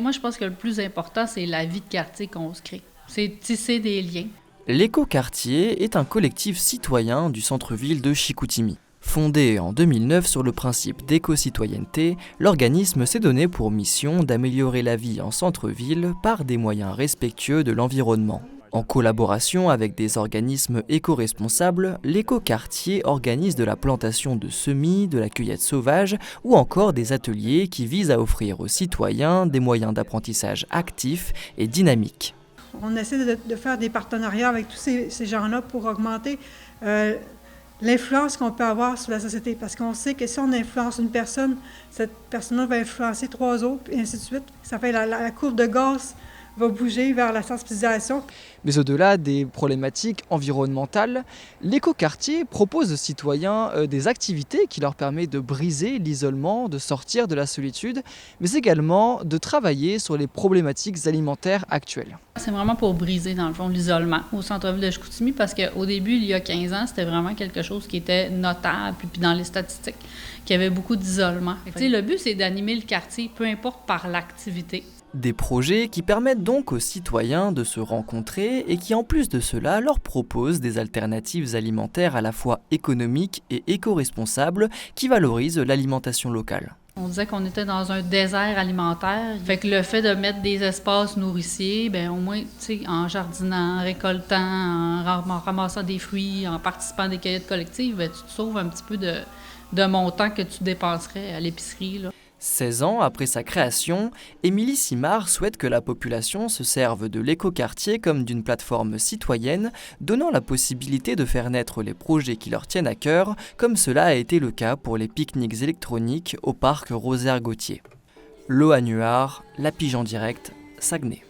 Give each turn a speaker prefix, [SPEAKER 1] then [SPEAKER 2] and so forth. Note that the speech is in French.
[SPEAKER 1] Moi, je pense que le plus important, c'est la vie de quartier qu'on se crée. C'est tisser des liens.
[SPEAKER 2] L'éco-quartier est un collectif citoyen du centre-ville de Chicoutimi. Fondé en 2009 sur le principe d'éco-citoyenneté, l'organisme s'est donné pour mission d'améliorer la vie en centre-ville par des moyens respectueux de l'environnement. En collaboration avec des organismes éco-responsables, l'éco-quartier organise de la plantation de semis, de la cueillette sauvage ou encore des ateliers qui visent à offrir aux citoyens des moyens d'apprentissage actifs et dynamiques.
[SPEAKER 3] On essaie de faire des partenariats avec tous ces gens-là pour augmenter l'influence qu'on peut avoir sur la société. Parce qu'on sait que si on influence une personne, cette personne-là va influencer 3 autres, et ainsi de suite. Ça fait la courbe de gaz va bouger vers la sensibilisation.
[SPEAKER 4] Mais au-delà des problématiques environnementales, l'éco-quartier propose aux citoyens des activités qui leur permettent de briser l'isolement, de sortir de la solitude, mais également de travailler sur les problématiques alimentaires actuelles.
[SPEAKER 1] C'est vraiment pour briser, dans le fond, l'isolement au centre-ville de Chicoutimi, parce qu'au début, il y a 15 ans, c'était vraiment quelque chose qui était notable, puis dans les statistiques, qu'il y avait beaucoup d'isolement. Le but, c'est d'animer le quartier, peu importe par l'activité.
[SPEAKER 2] Des projets qui permettent donc aux citoyens de se rencontrer et qui en plus de cela leur proposent des alternatives alimentaires à la fois économiques et éco-responsables qui valorisent l'alimentation locale.
[SPEAKER 1] On disait qu'on était dans un désert alimentaire. Fait que le fait de mettre des espaces nourriciers, au moins, en jardinant, en récoltant, en ramassant des fruits, en participant à des cueillettes collectives, tu te sauves un petit peu de montant que tu dépenserais à l'épicerie, là.
[SPEAKER 2] 16 ans après sa création, Émilie Simard souhaite que la population se serve de l'éco-quartier comme d'une plateforme citoyenne, donnant la possibilité de faire naître les projets qui leur tiennent à cœur, comme cela a été le cas pour les pique-niques électroniques au parc Rosaire-Gautier. Loa Nuard, La Pige en direct, Saguenay.